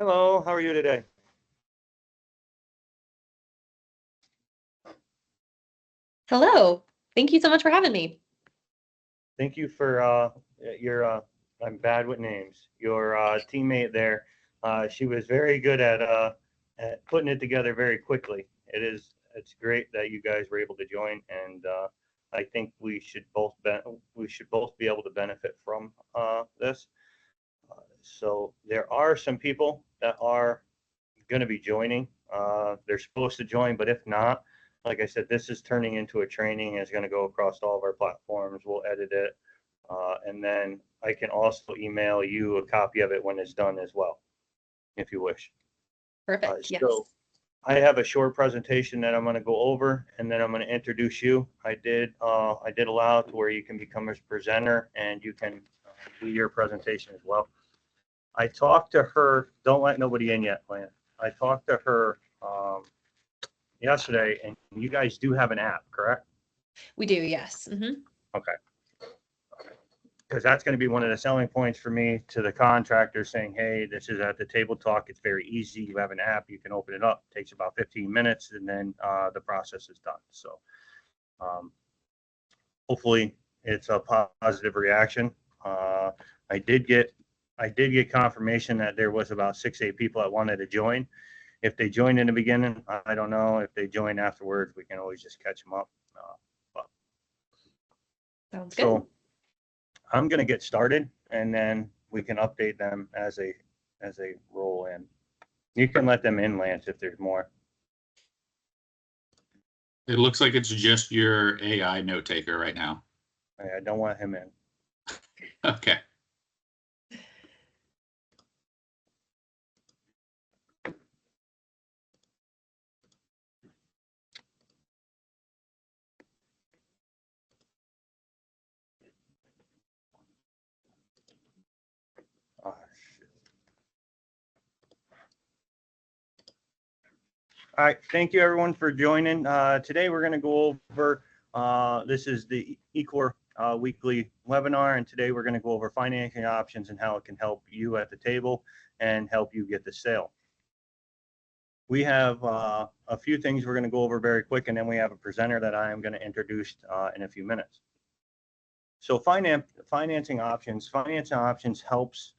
Hello, how are you today? Hello. Thank you so much for having me. Thank you for your, I'm bad with names, your teammate there. She was very good at putting it together very quickly. It's great that you guys were able to join, and I think we should both be able to benefit from this. So there are some people that are going to be joining. They're supposed to join, but if not, like I said, this is turning into a training. It's going to go across all of our platforms. We'll edit it, and then I can also email you a copy of it when it's done as well, if you wish. Perfect. Yes. So I have a short presentation that I'm going to go over, and then I'm going to introduce you. I did allow to where you can become a presenter, and you can do your presentation as well. I talked to her. Don't let nobody in yet, Lance. I talked to her yesterday, and you guys do have an app, correct? We do, yes. Okay. Because that's going to be one of the selling points for me to the contractor, saying, hey, this is at the table talk. It's very easy. You have an app. You can open it up. It takes about 15 minutes, and then the process is done. So hopefully it's a positive reaction. I did get confirmation that there was about 6-8 people that wanted to join. If they joined in the beginning, I don't know. If they join afterwards, we can always just catch them up. Sounds good. So I'm going to get started, and then we can update them as they roll in. You can let them in, Lance, if there's more. It looks like it's just your AI note taker right now. I don't want him in. Okay. Oh, shit. All right, thank you everyone for joining. Today we're going to go over, this is the eCore weekly webinar, and today we're going to go over financing options and how it can help you at the table and help you get the sale. We have a few things we're going to go over very quick, and then we have a presenter that I am going to introduce in a few minutes. So financing options helps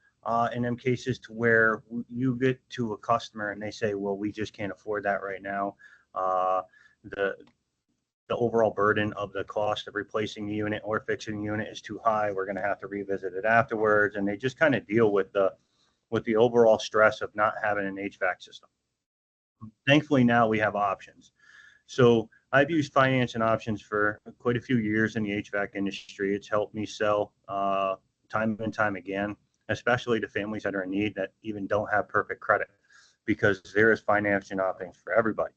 in them cases to where you get to a customer and they say, well, we just can't afford that right now. The overall burden of the cost of replacing the unit or fixing the unit is too high. We're going to have to revisit it afterwards. And they just kind of deal with the overall stress of not having an HVAC system. Thankfully, now we have options. So I've used financing options for quite a few years in the HVAC industry. It's helped me sell time and time again, especially to families that are in need that even don't have perfect credit, because there is financing options for everybody.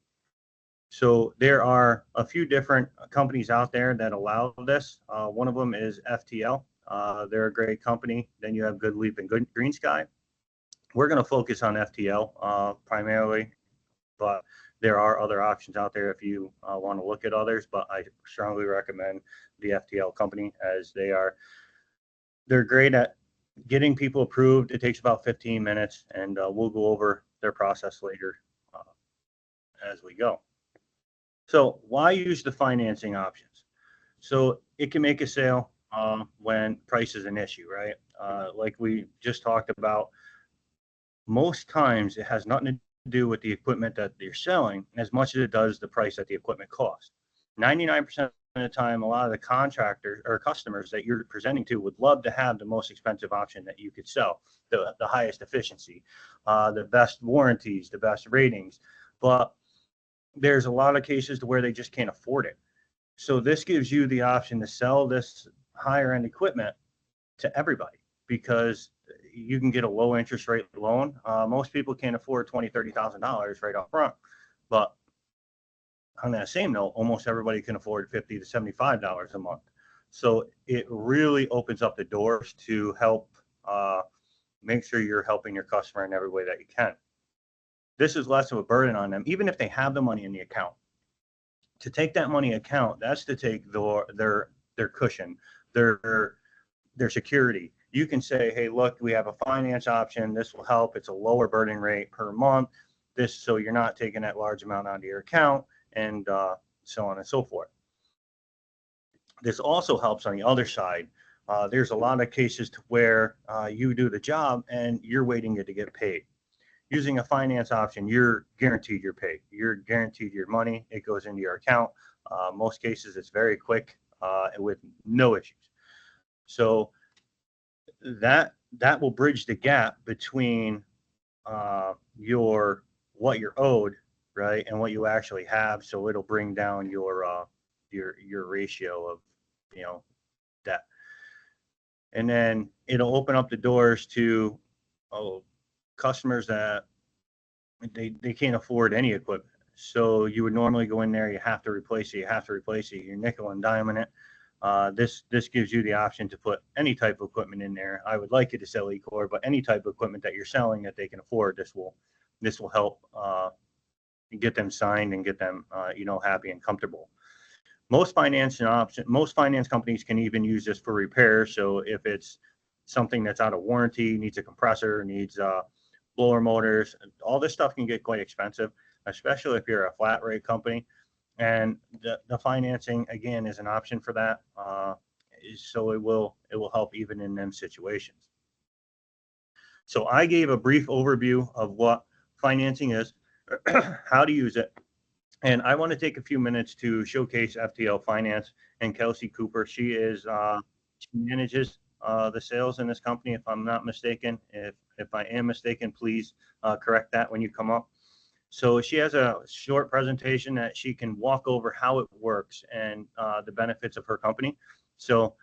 So there are a few different companies out there that allow this. One of them is FTL. They're a great company. Then you have Good Leap and Green Sky. We're going to focus on FTL primarily, but there are other options out there if you want to look at others. But I strongly recommend the FTL company, as they're great at getting people approved. It takes about 15 minutes, and we'll go over their process later as we go. So why use the financing options? So it can make a sale when price is an issue, right? Like we just talked about, most times it has nothing to do with the equipment that you're selling as much as it does the price that the equipment costs. 99% of the time, a lot of the contractors or customers that you're presenting to would love to have the most expensive option that you could sell, the highest efficiency, the best warranties, the best ratings. But there's a lot of cases to where they just can't afford it. So this gives you the option to sell this higher end equipment to everybody, because you can get a low interest rate loan. Most people can't afford $20,000, $30,000 right up front. But on that same note, almost everybody can afford $50 to $75 a month. So it really opens up the doors to help make sure you're helping your customer in every way that you can. This is less of a burden on them, even if they have the money in the account. To take that money account, that's to take their cushion, their security. you can say, hey, look, we have a finance option. This will help. It's a lower burden rate per month. This, so you're not taking that large amount out of your account, and so on and so forth. This also helps on the other side. There's a lot of cases to where you do the job and you're waiting to get paid. Using a finance option, you're guaranteed your pay. You're guaranteed your money. It goes into your account. Most cases, it's very quick with no issues. So that will bridge the gap between what you're owed, right, and what you actually have. So it'll bring down your ratio of, debt. And then it'll open up the doors to customers that they can't afford any equipment. So you would normally go in there, you have to replace it, you're nickel and diming it. This gives you the option to put any type of equipment in there. I would like you to sell eCore, but any type of equipment that you're selling that they can afford, this will help get them signed and get them happy and comfortable. Most finance companies can even use this for repair. So if it's something that's out of warranty, needs a compressor, needs blower motors, all this stuff can get quite expensive, especially if you're a flat rate company. And the financing, again, is an option for that. So it will help even in them situations. So I gave a brief overview of what financing is, how to use it. And I want to take a few minutes to showcase FTL Finance and Kelsey Cooper. She manages the sales in this company, if I'm not mistaken. If I am mistaken, please correct that when you come up. So she has a short presentation that she can walk over how it works and the benefits of her company. So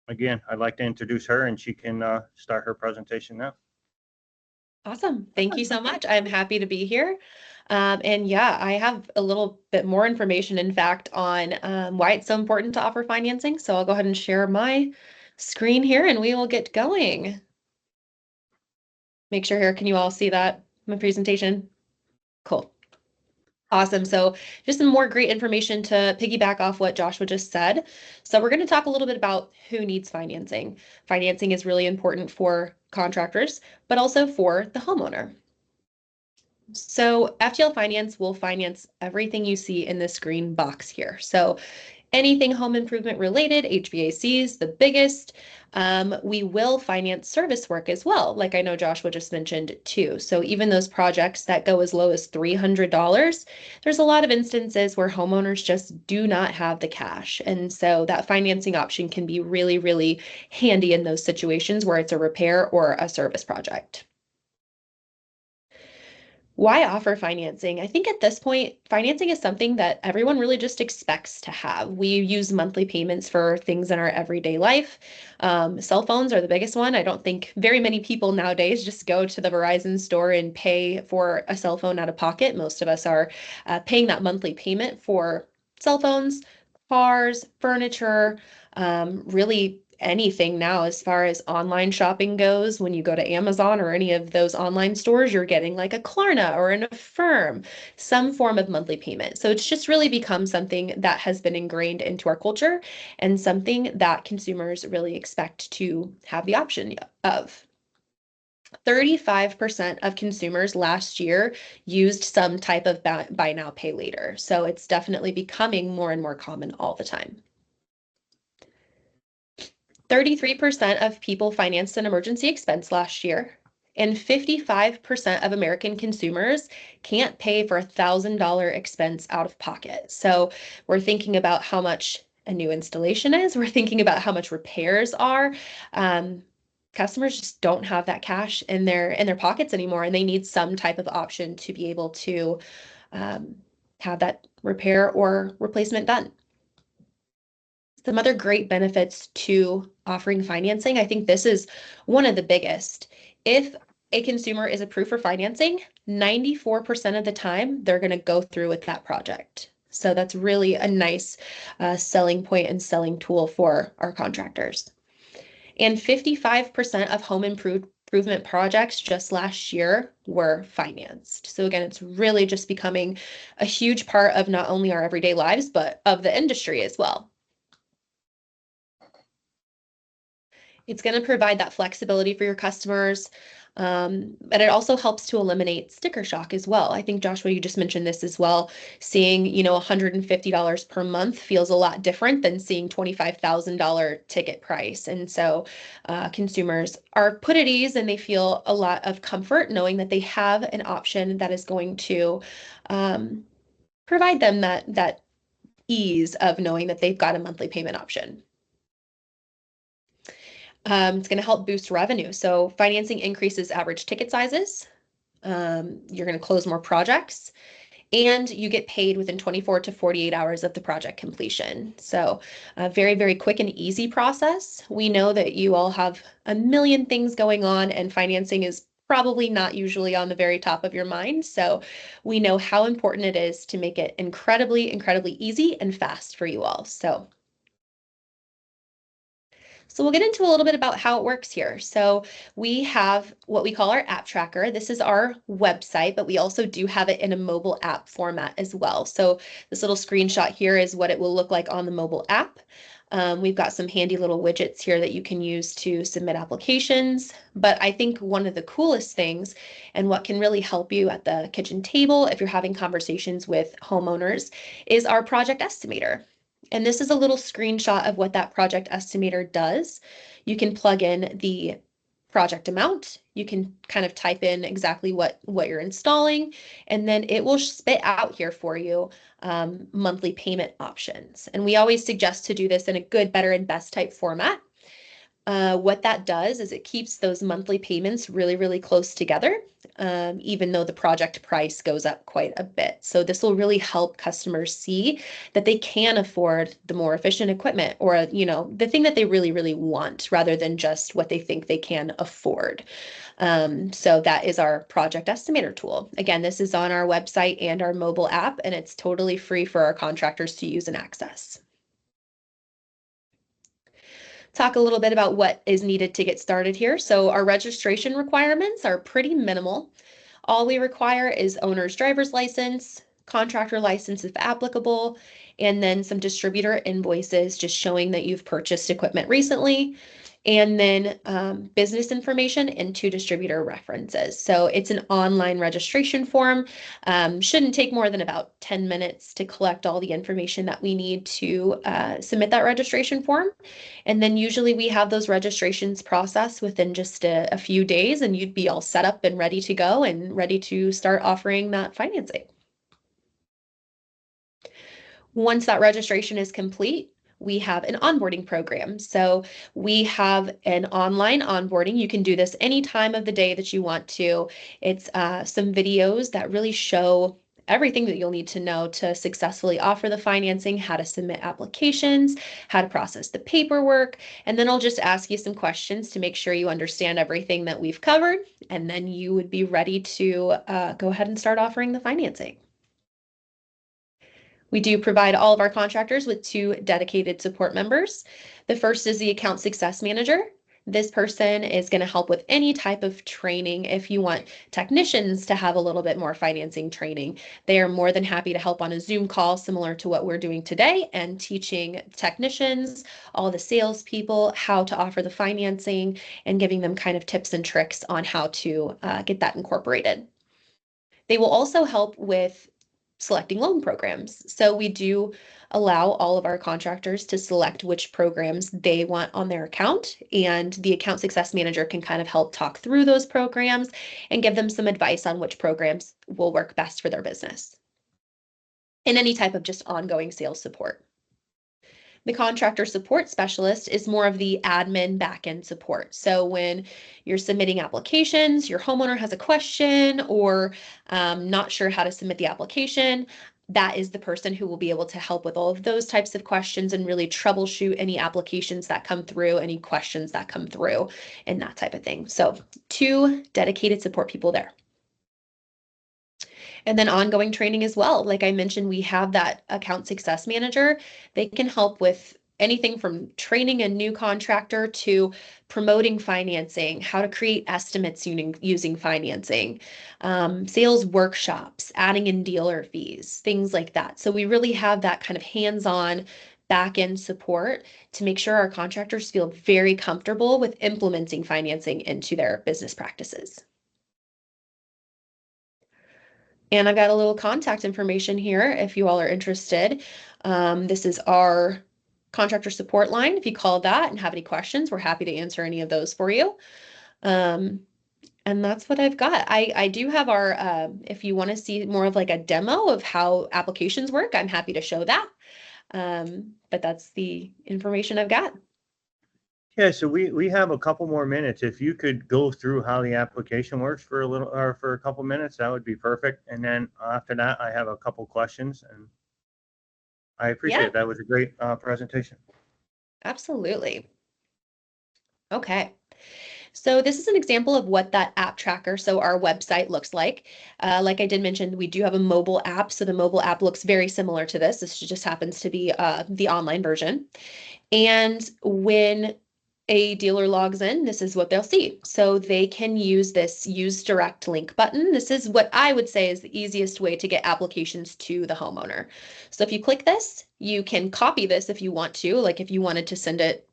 again, I'd like to introduce her, and she can start her presentation now. Awesome. Thank you so much. I'm happy to be here. And yeah, I have a little bit more information, in fact, on why it's so important to offer financing. So I'll go ahead and share my screen here and we will get going. Make sure here, can you all see that, my presentation? Cool. Awesome. So just some more great information to piggyback off what Joshua just said. So we're going to talk a little bit about who needs financing. Financing is really important for contractors, but also for the homeowner. So FTL Finance will finance everything you see in this green box here. So anything home improvement related, HVAC is the biggest. We will finance service work as well, like I know Joshua just mentioned too. So even those projects that go as low as $300, there's a lot of instances where homeowners just do not have the cash. And so that financing option can be really, really handy in those situations where it's a repair or a service project. Why offer financing? I think at this point, financing is something that everyone really just expects to have. We use monthly payments for things in our everyday life. Cell phones are the biggest one. I don't think very many people nowadays just go to the Verizon store and pay for a cell phone out of pocket. Most of us are paying that monthly payment for cell phones, cars, furniture, really anything now as far as online shopping goes. When you go to Amazon or any of those online stores, you're getting like a Klarna or an Affirm, some form of monthly payment. So it's just really become something that has been ingrained into our culture and something that consumers really expect to have the option of. 35% of consumers last year used some type of buy now, pay later. So it's definitely becoming more and more common all the time. 33% of people financed an emergency expense last year, and 55% of American consumers can't pay for a $1,000 expense out of pocket. So we're thinking about how much a new installation is. We're thinking about how much repairs are. Customers just don't have that cash in their pockets anymore, and they need some type of option to be able to have that repair or replacement done. Some other great benefits to offering financing. I think this is one of the biggest. If a consumer is approved for financing, 94% of the time, they're going to go through with that project. So that's really a nice selling point and selling tool for our contractors. And 55% of home improvement projects just last year were financed. So again, it's really just becoming a huge part of not only our everyday lives, but of the industry as well. It's going to provide that flexibility for your customers. But it also helps to eliminate sticker shock as well. I think, Joshua, you just mentioned this as well. Seeing, $150 per month feels a lot different than seeing $25,000 ticket price. And so consumers are put at ease and they feel a lot of comfort knowing that they have an option that is going to provide them that ease of knowing that they've got a monthly payment option. It's going to help boost revenue. So financing increases average ticket sizes. You're going to close more projects and you get paid within 24 to 48 hours of the project completion. So a very, very quick and easy process. We know that you all have a million things going on and financing is probably not usually on the very top of your mind. So we know how important it is to make it incredibly, incredibly easy and fast for you all. So we'll get into a little bit about how it works here. So we have what we call our app tracker. This is our website, but we also do have it in a mobile app format as well. So this little screenshot here is what it will look like on the mobile app. We've got some handy little widgets here that you can use to submit applications. But I think one of the coolest things and what can really help you at the kitchen table if you're having conversations with homeowners is our project estimator. And this is a little screenshot of what that project estimator does. You can plug in the project amount. You can kind of type in exactly what you're installing, and then it will spit out here for you monthly payment options. And we always suggest to do this in a good, better, and best type format. What that does is it keeps those monthly payments really, really close together, even though the project price goes up quite a bit. So this will really help customers see that they can afford the more efficient equipment or, the thing that they really, really want rather than just what they think they can afford. So that is our project estimator tool. Again, this is on our website and our mobile app, and it's totally free for our contractors to use and access. Talk a little bit about what is needed to get started here. So our registration requirements are pretty minimal. All we require is owner's driver's license, contractor license if applicable, and then some distributor invoices just showing that you've purchased equipment recently, and then business information and 2 distributor references. So it's an online registration form. Shouldn't take more than about 10 minutes to collect all the information that we need to submit that registration form. And then usually we have those registrations processed within just a few days, and you'd be all set up and ready to go and ready to start offering that financing. Once that registration is complete, we have an onboarding program. So we have an online onboarding. You can do this any time of the day that you want to. It's some videos that really show everything that you'll need to know to successfully offer the financing, how to submit applications, how to process the paperwork, and then I'll just ask you some questions to make sure you understand everything that we've covered, and then you would be ready to go ahead and start offering the financing. We do provide all of our contractors with 2 dedicated support members. The first is the account success manager. This person is going to help with any type of training. If you want technicians to have a little bit more financing training, they are more than happy to help on a Zoom call similar to what we're doing today and teaching technicians, all the salespeople, how to offer the financing and giving them kind of tips and tricks on how to get that incorporated. They will also help with selecting loan programs. So we do allow all of our contractors to select which programs they want on their account, and the account success manager can kind of help talk through those programs and give them some advice on which programs will work best for their business. And any type of just ongoing sales support. The contractor support specialist is more of the admin back-end support. So when you're submitting applications, your homeowner has a question or not sure how to submit the application, that is the person who will be able to help with all of those types of questions and really troubleshoot any applications that come through, any questions that come through, and that type of thing. So 2 dedicated support people there. And then ongoing training as well. Like I mentioned, we have that account success manager. They can help with anything from training a new contractor to promoting financing, how to create estimates using financing, sales workshops, adding in dealer fees, things like that. So we really have that kind of hands-on back-end support to make sure our contractors feel very comfortable with implementing financing into their business practices. And I've got a little contact information here if you all are interested. This is our contractor support line. If you call that and have any questions, we're happy to answer any of those for you. And that's what I've got. I do have our, if you want to see more of like a demo of how applications work, I'm happy to show that. But that's the information I've got. Yeah, so we have a couple more minutes. If you could go through how the application works for a little, or for a couple minutes, that would be perfect. And then after that, I have a couple questions, and I appreciate it. That was a great presentation. Absolutely. Okay. So this is an example of what that app tracker, so our website looks like. Like I did mention, we do have a mobile app. So the mobile app looks very similar to this. This just happens to be the online version. And when a dealer logs in, this is what they'll see. So they can use this use direct link button. This is what I would say is the easiest way to get applications to the homeowner. So if you click this, you can copy this if you want to, like if you wanted to send it,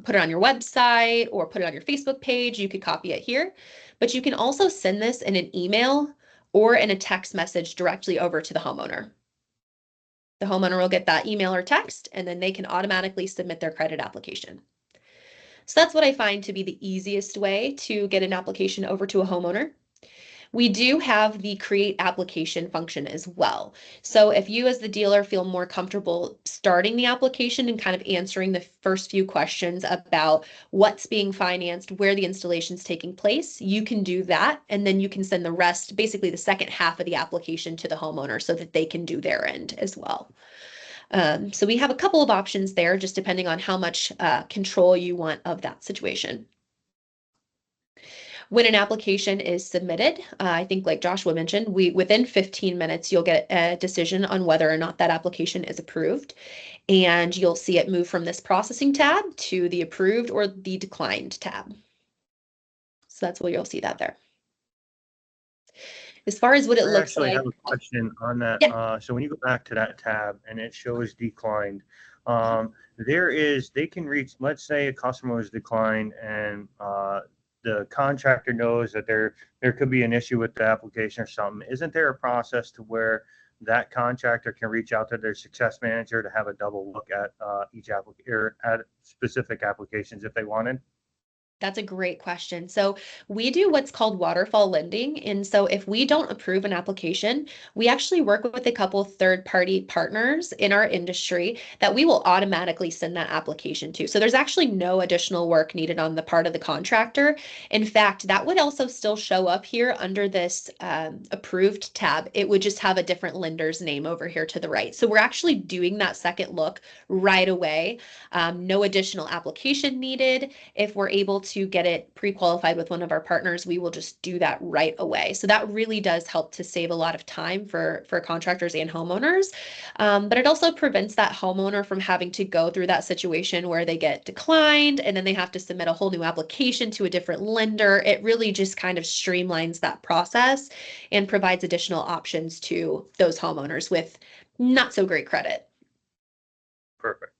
put it on your website or put it on your Facebook page, you could copy it here. But you can also send this in an email or in a text message directly over to the homeowner. The homeowner will get that email or text, and then they can automatically submit their credit application. So that's what I find to be the easiest way to get an application over to a homeowner. We do have the create application function as well. So if you as the dealer feel more comfortable starting the application and kind of answering the first few questions about what's being financed, where the installation is taking place, you can do that. And then you can send the rest, basically the second half of the application to the homeowner so that they can do their end as well. So we have a couple of options there, just depending on how much control you want of that situation. When an application is submitted, I think like Joshua mentioned, within 15 minutes, you'll get a decision on whether or not that application is approved. And you'll see it move from this processing tab to the approved or the declined tab. So that's where you'll see that there. As far as what it looks like. I have a question on that. Yeah. So when you go back to that tab and it shows declined, they can reach, let's say a customer was declined and the contractor knows that there could be an issue with the application or something. Isn't there a process to where that contractor can reach out to their success manager to have a double look at each application or at specific applications if they wanted? That's a great question. So we do what's called waterfall lending. And so if we don't approve an application, we actually work with a couple third-party partners in our industry that we will automatically send that application to. So there's actually no additional work needed on the part of the contractor. In fact, that would also still show up here under this approved tab. It would just have a different lender's name over here to the right. So we're actually doing that second look right away. No additional application needed. If we're able to get it pre-qualified with one of our partners, we will just do that right away. So that really does help to save a lot of time for contractors and homeowners. But it also prevents that homeowner from having to go through that situation where they get declined and then they have to submit a whole new application to a different lender. It really just kind of streamlines that process and provides additional options to those homeowners with not so great credit. Perfect.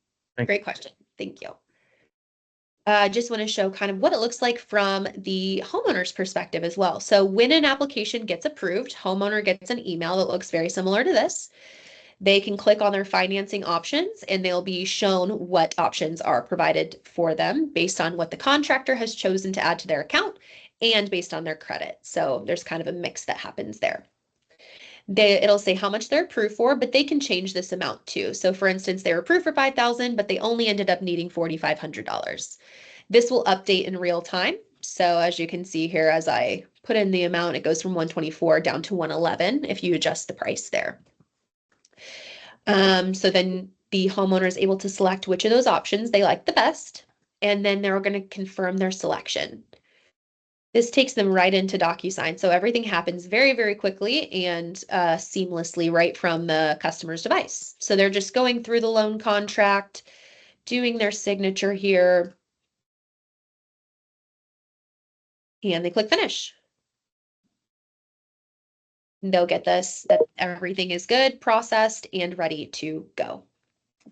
Great question. Thank you. Just want to show kind of what it looks like from the homeowner's perspective as well. So when an application gets approved, homeowner gets an email that looks very similar to this. They can click on their financing options and they'll be shown what options are provided for them based on what the contractor has chosen to add to their account and based on their credit. So there's kind of a mix that happens there. It'll say how much they're approved for, but they can change this amount too. So for instance, they were approved for $5,000, but they only ended up needing $4,500. This will update in real time. So as you can see here, as I put in the amount, it goes from 124 down to 111 if you adjust the price there. So then the homeowner is able to select which of those options they like the best, and then they're going to confirm their selection. This takes them right into DocuSign. So everything happens very, very quickly and seamlessly right from the customer's device. So they're just going through the loan contract, doing their signature here, and they click finish. They'll get this, that everything is good, processed, and ready to go.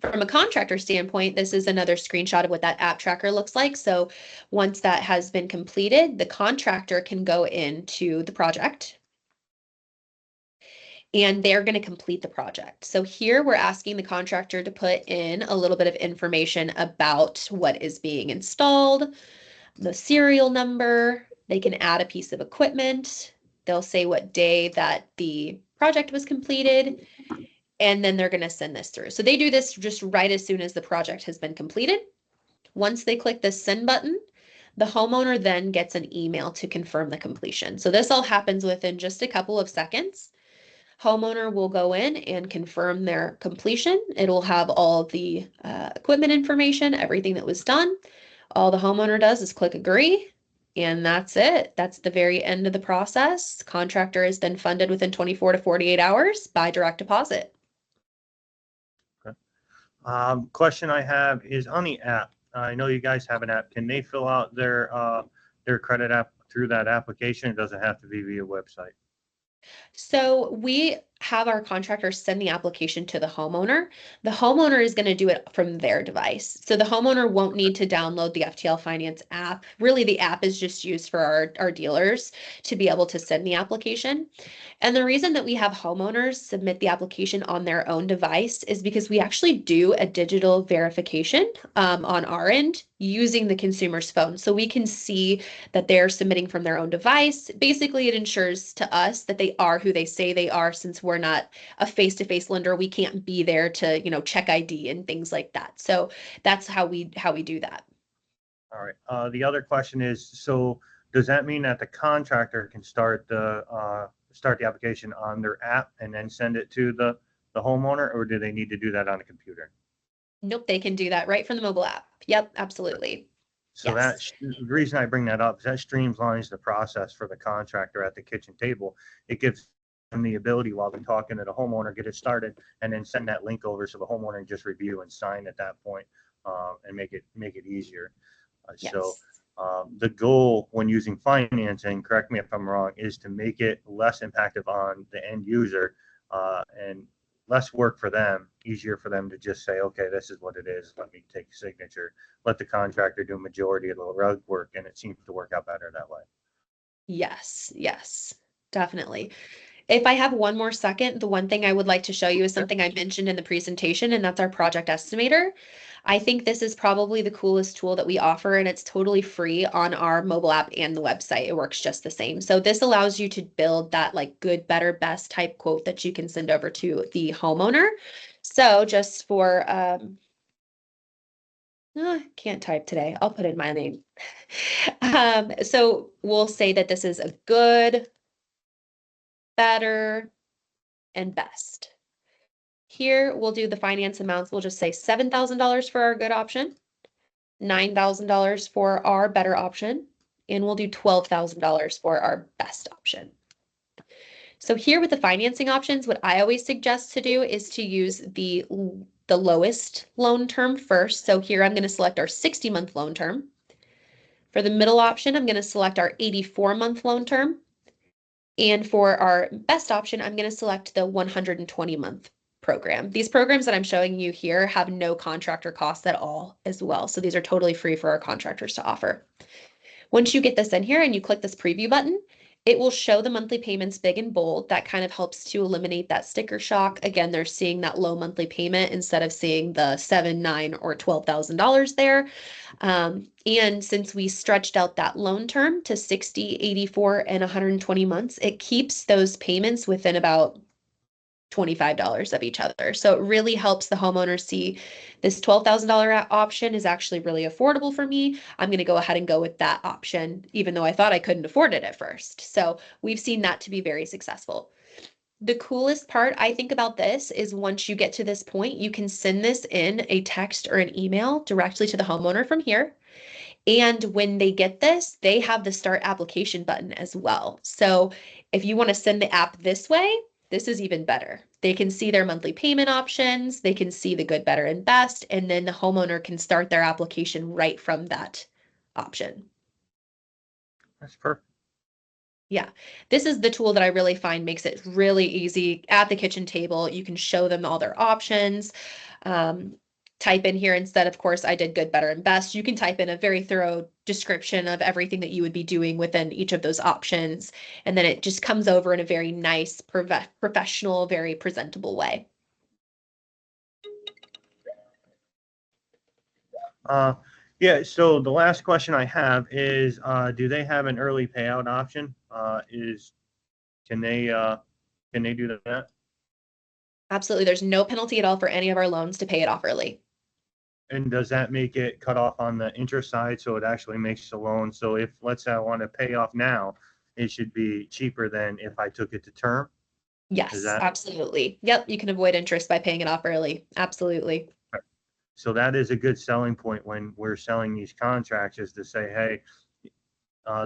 From a contractor standpoint, this is another screenshot of what that app tracker looks like. So once that has been completed, the contractor can go into the project and they're going to complete the project. So here we're asking the contractor to put in a little bit of information about what is being installed, the serial number. They can add a piece of equipment. They'll say what day that the project was completed, and then they're going to send this through. So they do this just right as soon as the project has been completed. Once they click the send button, the homeowner then gets an email to confirm the completion. So this all happens within just a couple of seconds. Homeowner will go in and confirm their completion. It'll have all the equipment information, everything that was done. All the homeowner does is click agree, and that's it. That's the very end of the process. Contractor is then funded within 24 to 48 hours by direct deposit. Okay. Question I have is on the app. I know you guys have an app. Can they fill out their credit app through that application? It doesn't have to be via website. So we have our contractors send the application to the homeowner. The homeowner is going to do it from their device. So the homeowner won't need to download the FTL Finance app. Really, the app is just used for our dealers to be able to send the application. And the reason that we have homeowners submit the application on their own device is because we actually do a digital verification on our end using the consumer's phone. So we can see that they're submitting from their own device. Basically, it ensures to us that they are who they say they are, since we're not a face-to-face lender. We can't be there to, check ID and things like that. So that's how we do that. All right. The other question is, so does that mean that the contractor can start the application on their app and then send it to the homeowner, or do they need to do that on a computer? Nope, they can do that right from the mobile app. Yep, absolutely. So Yes. the reason I bring that up is that streamlines the process for the contractor at the kitchen table. It gives them the ability, while they're talking to the homeowner, get it started and then send that link over so the homeowner can just review and sign at that point, and make it easier. Yes. So the goal when using financing, correct me if I'm wrong, is to make it less impactful on the end user, and less work for them, easier for them to just say, okay, this is what it is. Let me take a signature. Let the contractor do a majority of the rug work, and it seems to work out better that way. Yes, definitely. If I have one more second, the one thing I would like to show you is something I mentioned in the presentation, and that's our project estimator. I think this is probably the coolest tool that we offer, and it's totally free on our mobile app and the website. It works just the same. So this allows you to build that like good, better, best type quote that you can send over to the homeowner. So just for, can't type today. I'll put in my name. So we'll say that this is a good, better, and best. Here we'll do the finance amounts. We'll just say $7,000 for our good option, $9,000 for our better option, and we'll do $12,000 for our best option. So here with the financing options, what I always suggest to do is to use the lowest loan term first. So here I'm going to select our 60-month loan term. For the middle option, I'm going to select our 84-month loan term. And for our best option, I'm going to select the 120-month program. These programs that I'm showing you here have no contractor costs at all as well. So these are totally free for our contractors to offer. Once you get this in here and you click this preview button, it will show the monthly payments big and bold. That kind of helps to eliminate that sticker shock. Again, they're seeing that low monthly payment instead of seeing the $7,000, $9,000, or $12,000 there. And since we stretched out that loan term to 60, 84, and 120 months, it keeps those payments within about $25 of each other. So it really helps the homeowner see this $12,000 option is actually really affordable for me. I'm going to go ahead and go with that option, even though I thought I couldn't afford it at first. So we've seen that to be very successful. The coolest part I think about this is once you get to this point, you can send this in a text or an email directly to the homeowner from here. And when they get this, they have the start application button as well. So if you want to send the app this way, this is even better. They can see their monthly payment options, they can see the good, better, and best, and then the homeowner can start their application right from that option. That's perfect. Yeah, this is the tool that I really find makes it really easy at the kitchen table. You can show them all their options. type in here instead, of course, I did good, better, and best. You can type in a very thorough description of everything that you would be doing within each of those options. And then it just comes over in a very nice, professional, very presentable way. Yeah, so the last question I have is, do they have an early payout option? Can they do that? Absolutely. There's no penalty at all for any of our loans to pay it off early. And does that make it cut off on the interest side, so it actually makes the loan? So if, let's say I want to pay off now, it should be cheaper than if I took it to term? Yes, absolutely. Yep, you can avoid interest by paying it off early. Absolutely. So that is a good selling point when we're selling these contracts, is to say, hey,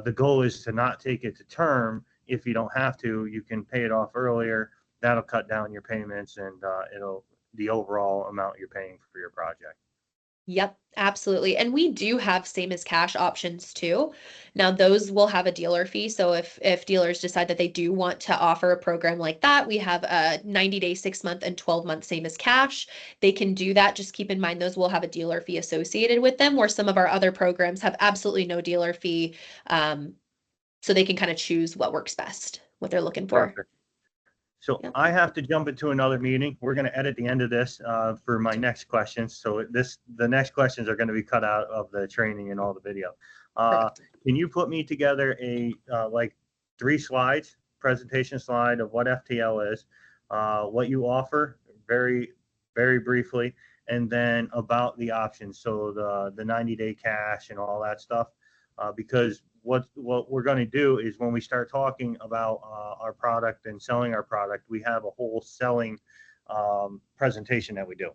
the goal is to not take it to term. If you don't have to, you can pay it off earlier. That'll cut down your payments, and the overall amount you're paying for your project. Yep, absolutely. And we do have same as cash options too. Now those will have a dealer fee. So if dealers decide that they do want to offer a program like that, we have a 90-day, 6-month, and 12-month same as cash. They can do that. Just keep in mind those will have a dealer fee associated with them, where some of our other programs have absolutely no dealer fee. So they can kind of choose what works best, what they're looking for. Perfect. So Yep. I have to jump into another meeting. We're going to edit the end of this for my next questions. So the next questions are going to be cut out of the training and all the video. Can you put me together a like 3 slides, presentation slide of what FTL is, what you offer, very, very briefly, and then about the options, so the 90-day cash and all that stuff, because what we're going to do is, when we start talking about our product and selling our product, we have a whole selling presentation that we do,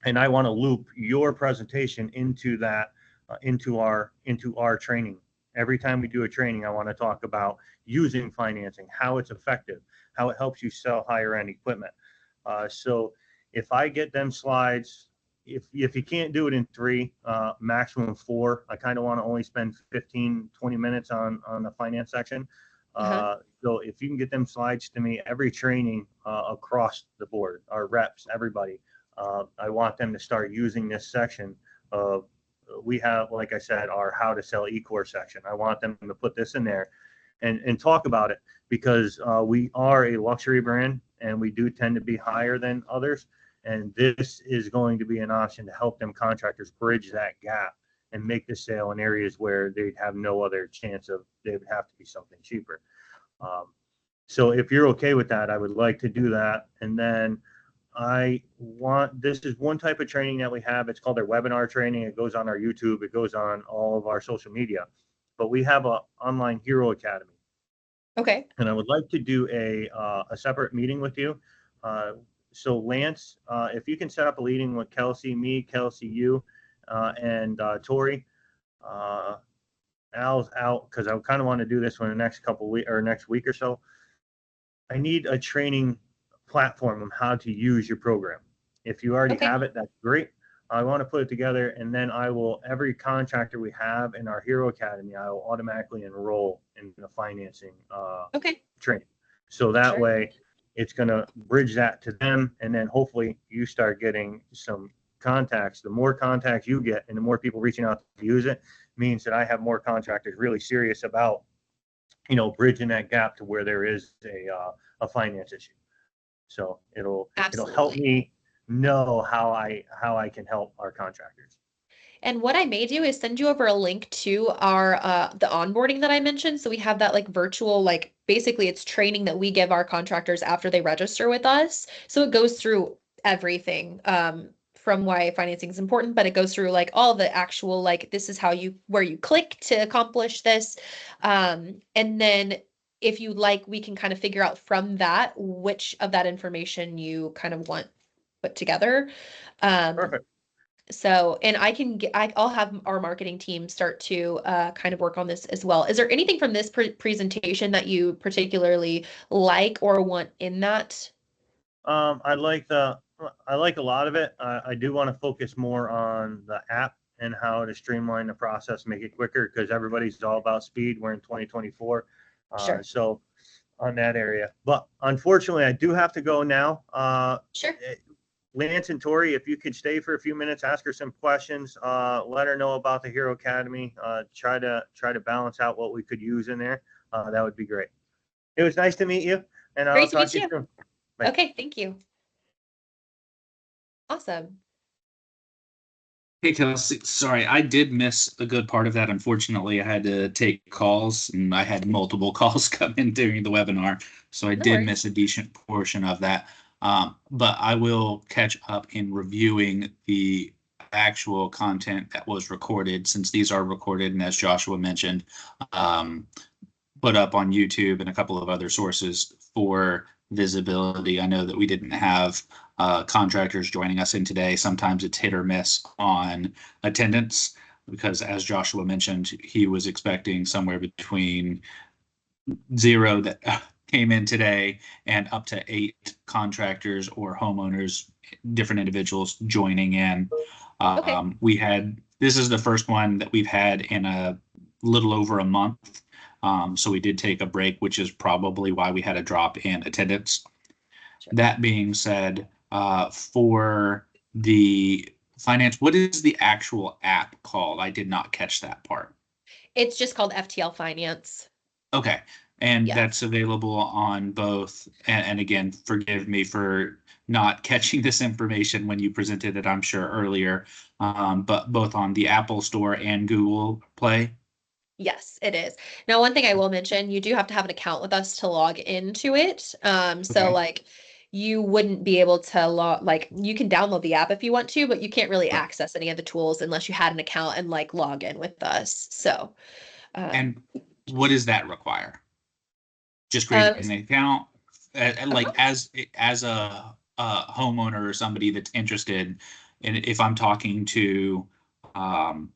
and I want to loop your presentation into that, into our training. Every time we do a training, I want to talk about using financing, how it's effective, how it helps you sell higher end equipment. So if I get them slides, if you can't do it in 3, maximum 4, I kind of want to only spend 15-20 minutes on the finance section. So if you can get them slides to me every training across the board, our reps, everybody, I want them to start using this section of, we have, like I said, our how to sell eCore section. I want them to put this in there and talk about it, because we are a luxury brand and we do tend to be higher than others. And this is going to be an option to help them contractors bridge that gap and make the sale in areas where they'd have no other chance of, they would have to be something cheaper. So if you're okay with that, I would like to do that. And then this is one type of training that we have. It's called our webinar training. It goes on our YouTube. It goes on all of our social media. But we have an online Hero Academy. Okay. And I would like to do a separate meeting with you. So Lance, if you can set up a meeting with Kelsey, you, and Tori. Al's out because I kind of want to do this one the next couple weeks or next week or so. I need a training platform on how to use your program. If you already have it, that's great. I want to put it together, and then every contractor we have in our Hero Academy, I will automatically enroll in the financing training. So that way it's going to bridge that to them, and then hopefully you start getting some contacts. The more contacts you get and the more people reaching out to use it means that I have more contractors really serious about, bridging that gap to where there is a finance issue. So it'll help me know how I can help our contractors. And what I may do is send you over a link to our the onboarding that I mentioned. So we have that like virtual, like basically it's training that we give our contractors after they register with us. So it goes through everything from why financing is important, but it goes through like all the actual, like, this is where you click to accomplish this. And then if you like, we can kind of figure out from that which of that information you kind of want put together. Perfect. So, and I'll have our marketing team start to kind of work on this as well. Is there anything from this presentation that you particularly like or want in that? I like a lot of it. I do want to focus more on the app and how to streamline the process, make it quicker, because everybody's all about speed. We're in 2024. Sure. So on that area, but unfortunately I do have to go now. Sure. Lance and Tori, if you could stay for a few minutes, ask her some questions, let her know about the Hero Academy, try to balance out what we could use in there. That would be great. It was nice to meet you, and I'll Great to talk meet to you you. soon. Bye. Okay, thank you. Awesome. Hey, Kelsey, sorry, I did miss a good part of that. Unfortunately, I had to take calls and I had multiple calls come in during the webinar. So I No did worries. miss a decent portion of that. But I will catch up in reviewing the actual content that was recorded, since these are recorded and, as Joshua mentioned, put up on YouTube and a couple of other sources for visibility. I know that we didn't have contractors joining us in today. Sometimes it's hit or miss on attendance because, as Joshua mentioned, he was expecting somewhere between 0 that came in today and up to 8 contractors or homeowners, different individuals joining in. Okay. This is the first one that we've had in a little over a month. So we did take a break, which is probably why we had a drop in attendance. Sure. That being said, for the finance, what is the actual app called? I did not catch that part. It's just called FTL Finance. Okay. And Yeah. that's available on both. And again, forgive me for not catching this information when you presented it, I'm sure, earlier, but both on the Apple Store and Google Play. Yes, it is. Now, one thing I will mention, you do have to have an account with us to log into it. So Okay. like you wouldn't be able to you can download the app if you want to, but you can't really Right. access any of the tools unless you had an account and like log in with us. So And what does that require? Just creating an account, like as a homeowner or somebody that's interested, and if I'm talking to an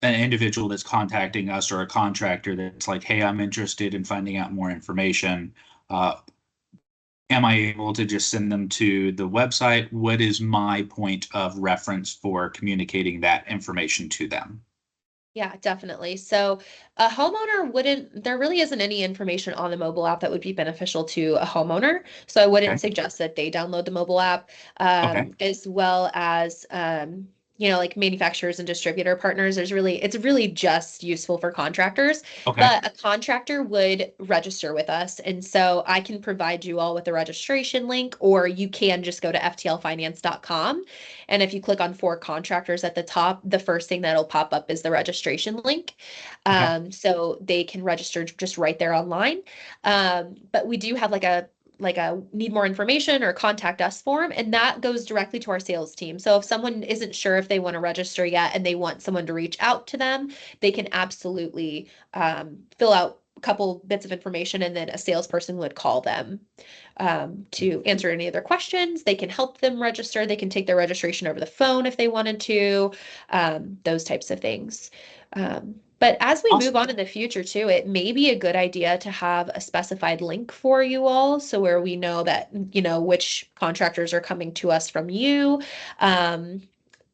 individual that's contacting us or a contractor that's like, hey, I'm interested in finding out more information, am I able to just send them to the website? What is my point of reference for communicating that information to them? Yeah, definitely. So there really isn't any information on the mobile app that would be beneficial to a homeowner. So I wouldn't Okay. suggest that they download the mobile app, Okay. as well as, like manufacturers and distributor partners. It's really just useful for contractors, Okay. but a contractor would register with us. And so I can provide you all with a registration link, or you can just go to ftlfinance.com. And if you click on For Contractors at the top, the first thing that'll pop up is the registration link. So they can register just right there online. But we do have like a need more information or contact us form, and that goes directly to our sales team. So if someone isn't sure if they want to register yet and they want someone to reach out to them, they can absolutely fill out a couple bits of information, and then a salesperson would call them to answer any of their questions. They can help them register. They can take their registration over the phone if they wanted to, those types of things. But as we move on in the future too, it may be a good idea to have a specified link for you all. So where we know that, which contractors are coming to us from you. And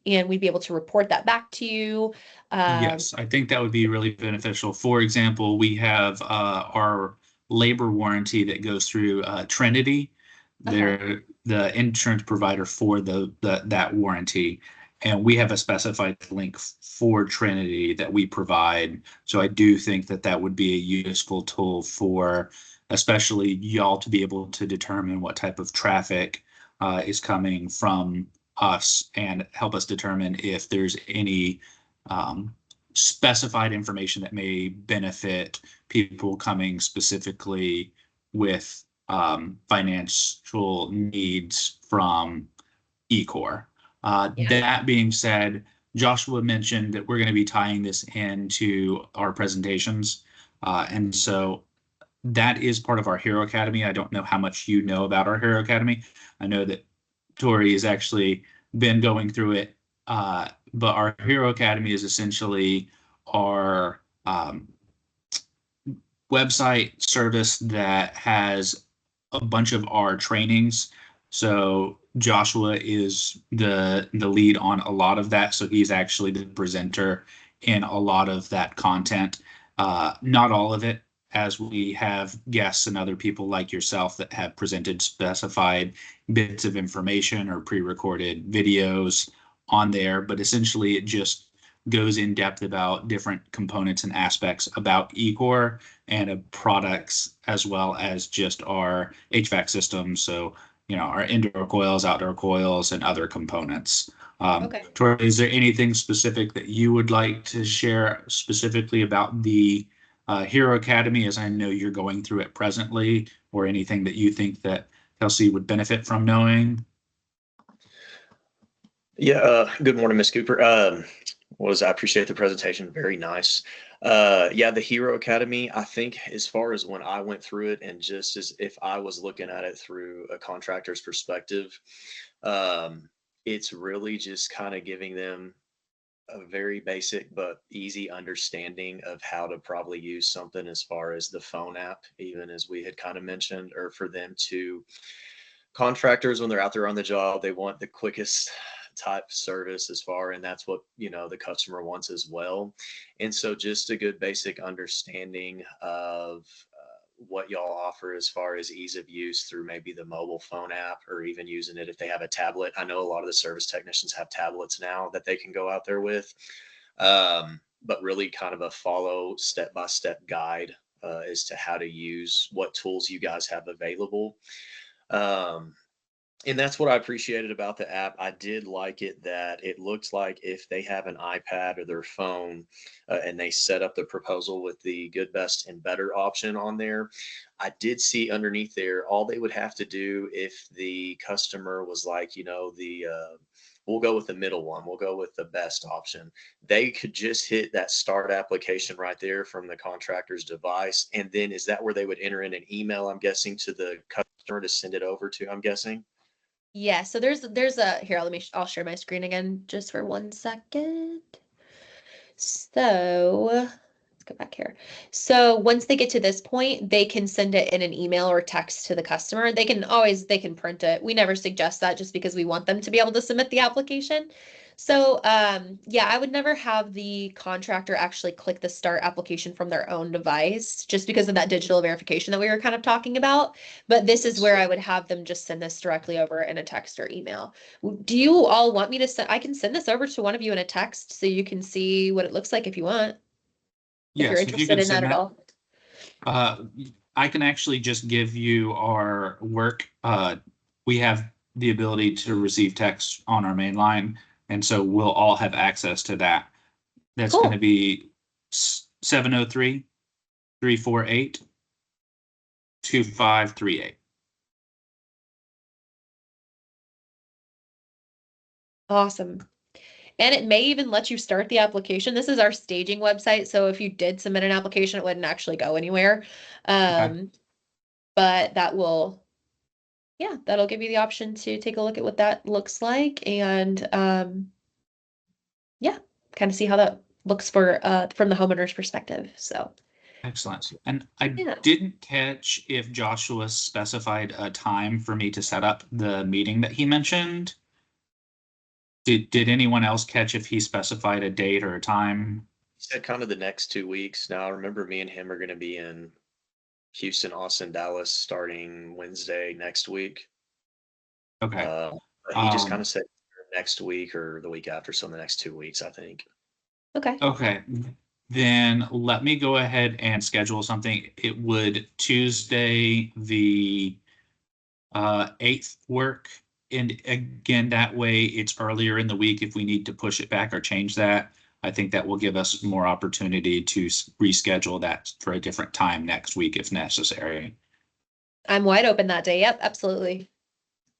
we'd be able to report that back to you. Yes, I think that would be really beneficial. For example, we have our labor warranty that goes through Trinity. They're the insurance provider for that warranty, and we have a specified link for Trinity that we provide. So I do think that would be a useful tool for especially y'all to be able to determine what type of traffic is coming from us and help us determine if there's any specified information that may benefit people coming specifically with financial needs from eCore. That being said, Joshua mentioned that we're going to be tying this into our presentations. And so that is part of our Hero Academy. I don't know how much you know about our Hero Academy. I know that Tori has actually been going through it. But our Hero Academy is essentially our website service that has a bunch of our trainings. So Joshua is the lead on a lot of that. So he's actually the presenter in a lot of that content. Not all of it. as we have guests and other people like yourself that have presented specified bits of information or pre-recorded videos on there, but essentially it just goes in depth about different components and aspects about eCore and of products, as well as just our HVAC system. So, our indoor coils, outdoor coils, and other components. Okay. Tori, is there anything specific that you would like to share specifically about the Hero Academy, as I know you're going through it presently, or anything that you think that Kelsey would benefit from knowing? Yeah, good morning, Ms. Cooper. I appreciate the presentation. Very nice. Yeah, the Hero Academy, I think as far as when I went through it and just as if I was looking at it through a contractor's perspective, it's really just kind of giving them a very basic but easy understanding of how to probably use something as far as the phone app, even as we had kind of mentioned, or for them to contractors when they're out there on the job, they want the quickest type service as far, and that's what the customer wants as well. And so just a good basic understanding of what y'all offer as far as ease of use through maybe the mobile phone app, or even using it if they have a tablet. I know a lot of the service technicians have tablets now that they can go out there with, but really kind of a follow step-by-step guide as to how to use what tools you guys have available. And that's what I appreciated about the app. I did like it that it looked like if they have an iPad or their phone and they set up the proposal with the good, best, and better option on there, I did see underneath there, all they would have to do if the customer was like, we'll go with the middle one, we'll go with the best option. They could just hit that start application right there from the contractor's device. And then is that where they would enter in an email, I'm guessing, to the customer to send it over to, I'm guessing? Yeah, so there's here, I'll share my screen again just for 1 second. So let's go back here. So once they get to this point, they can send it in an email or text to the customer. They can print it. We never suggest that just because we want them to be able to submit the application. So yeah, I would never have the contractor actually click the start application from their own device just because of that digital verification that we were kind of talking about. But this is where I would have them just send this directly over in a text or email. Do you all want me to send? I can send this over to one of you in a text so you can see what it looks like if you want. If you're Yes, if you interested can in that send at all. I can actually just give you our work. We have the ability to receive text on our main line, and so we'll all have access to that. That's Cool. going to be 703-348-2538. Awesome. And it may even let you start the application. This is our staging website. So if you did submit an application, it wouldn't actually go anywhere. But that'll give you the option to take a look at what that looks like and yeah, kind of see how that looks for from the homeowner's perspective. So Excellent. And I yeah. didn't catch if Joshua specified a time for me to set up the meeting that he mentioned. Did anyone else catch if he specified a date or a time? He said kind of the next 2 weeks. Now, I remember me and him are going to be in Houston, Austin, Dallas starting Wednesday next week. Okay. But he just kind of said next week or the week after, so in the next 2 weeks, I think. Okay. Okay. Then let me go ahead and schedule something. It would Tuesday the 8th work. And again, that way it's earlier in the week if we need to push it back or change that. I think that will give us more opportunity to reschedule that for a different time next week if necessary. I'm wide open that day. Yep, absolutely.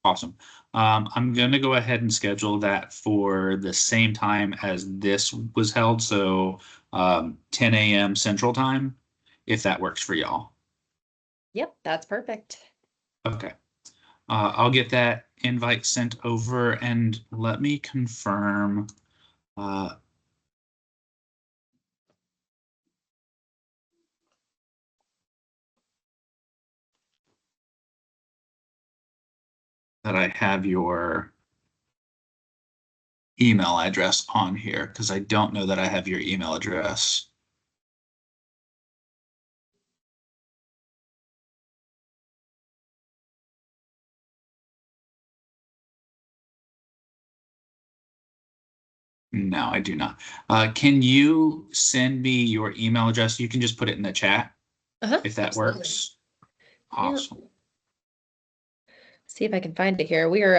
Awesome. I'm going to go ahead and schedule that for the same time as this was held. So 10 a.m. Central Time, if that works for y'all. Yep, that's perfect. Okay. I'll get that invite sent over and let me confirm. That I have your email address on here, because I don't know that I have your email address. No, I do not. Can you send me your email address? You can just put it in the chat if that Absolutely. works. Yep. Awesome. See if I can find it here. We're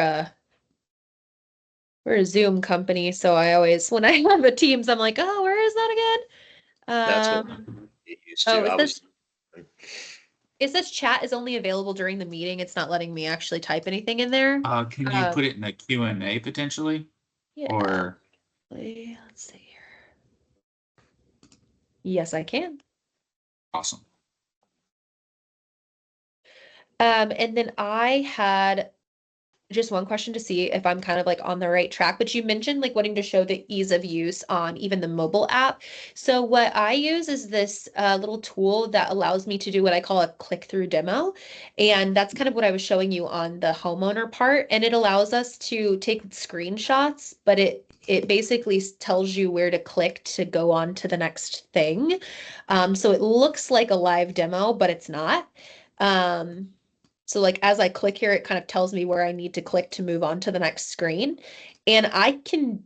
a Zoom company, so I always, when I have a Teams, I'm like, oh, where is that again? That's what it used to. Oh, I was. it says chat is only available during the meeting. It's not letting me actually type anything in there. Can you put it in a Q&A potentially? Yeah. Or Let's see here. Yes, I can. awesome. And then I had just one question to see if I'm kind of like on the right track, but you mentioned like wanting to show the ease of use on even the mobile app. So what I use is this little tool that allows me to do what I call a click-through demo. And that's kind of what I was showing you on the homeowner part. And it allows us to take screenshots, but it basically tells you where to click to go on to the next thing. So it looks like a live demo, but it's not. So like as I click here, it kind of tells me where I need to click to move on to the next screen. And I can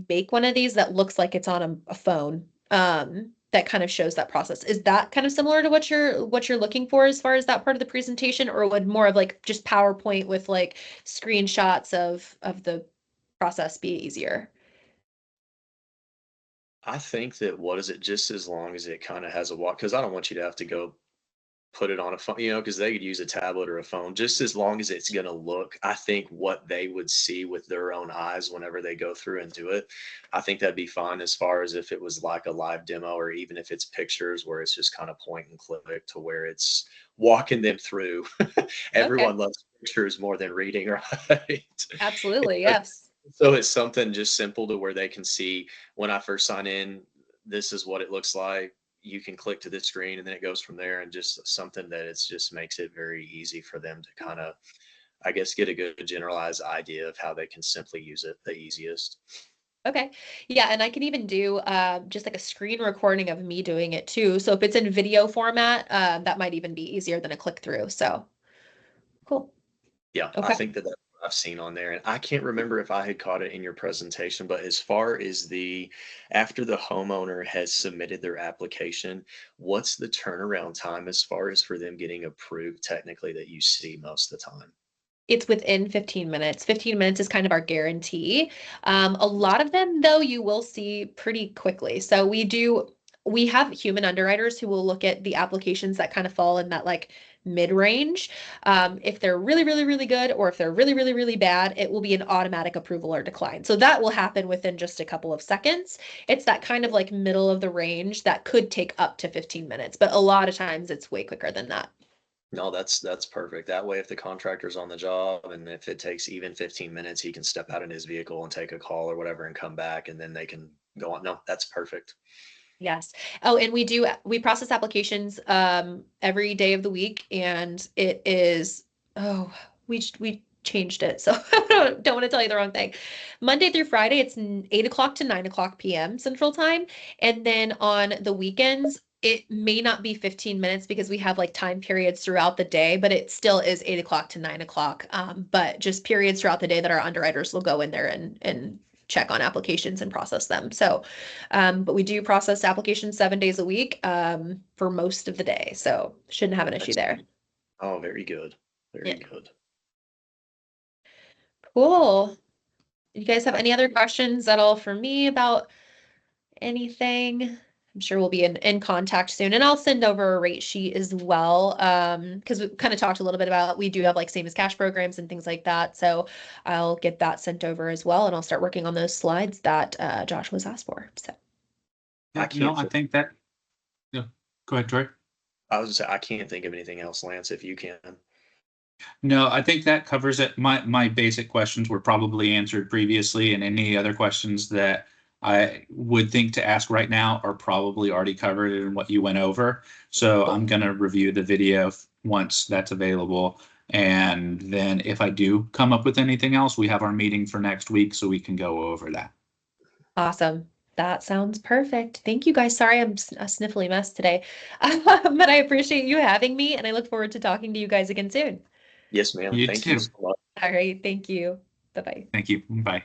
make one of these that looks like it's on a phone, that kind of shows that process. Is that kind of similar to what you're looking for as far as that part of the presentation, or would more of like just PowerPoint with like screenshots of the process be easier? I think that what is it, just as long as it kind of has a walk, because I don't want you to have to go put it on a phone, because they could use a tablet or a phone, just as long as it's going to look, I think what they would see with their own eyes whenever they go through and do it, I think that'd be fine as far as if it was like a live demo, or even if it's pictures where it's just kind of point and click to where it's walking them through. Okay, Everyone loves pictures more than reading, right? absolutely, yes. So it's something just simple to where they can see when I first sign in, this is what it looks like. You can click to this screen and then it goes from there, and just something that it's just makes it very easy for them to kind of, I guess, get a good generalized idea of how they can simply use it the easiest. Okay. Yeah, and I can even do just like a screen recording of me doing it too. So if it's in video format, that might even be easier than a click through. So cool. Yeah, I Okay. think that that's what I've seen on there. And I can't remember if I had caught it in your presentation, but as far as after the homeowner has submitted their application, what's the turnaround time as far as for them getting approved technically that you see most of the time? It's within 15 minutes. 15 minutes is kind of our guarantee. A lot of them, though, you will see pretty quickly. So we have human underwriters who will look at the applications that kind of fall in that like mid-range. If they're really, really, really good, or if they're really, really, really bad, it will be an automatic approval or decline. So that will happen within just a couple of seconds. It's that kind of like middle of the range that could take up to 15 minutes, but a lot of times it's way quicker than that. No, that's perfect. That way, if the contractor's on the job and if it takes even 15 minutes, he can step out in his vehicle and take a call or whatever and come back, and then they can go on. No, that's perfect. Yes. Oh, and we process applications every day of the week, and it is, oh, we changed it. So I don't want to tell you the wrong thing. Monday through Friday, it's 8 o'clock to 9 o'clock p.m. Central Time. And then on the weekends, it may not be 15 minutes because we have like time periods throughout the day, but it still is 8 o'clock to 9 o'clock. But just periods throughout the day that our underwriters will go in there and check on applications and process them. So, but we do process applications 7 days a week, for most of the day. So shouldn't have an issue there. Oh, very good. Very Yeah. good. Cool. You guys have any other questions at all for me about anything? I'm sure we'll be in contact soon, and I'll send over a rate sheet as well. Because we kind of talked a little bit about, we do have like same as cash programs and things like that. So I'll get that sent over as well, and I'll start working on those slides that Josh was asked for. So I can't. I think that. Yeah. Go ahead, Troy. I was gonna say I can't think of anything else, Lance. If you can. No, I think that covers it. My basic questions were probably answered previously, and any other questions that I would think to ask right now are probably already covered in what you went over. So I'm going to review the video once that's available. And then if I do come up with anything else, we have our meeting for next week so we can go over that. awesome. That sounds perfect. Thank you guys. Sorry, I'm a sniffly mess today, but I appreciate you having me, and I look forward to talking to you guys again soon. Yes, ma'am. You Thank you too. so much. All right. Thank you. Bye-bye. Thank you. Bye.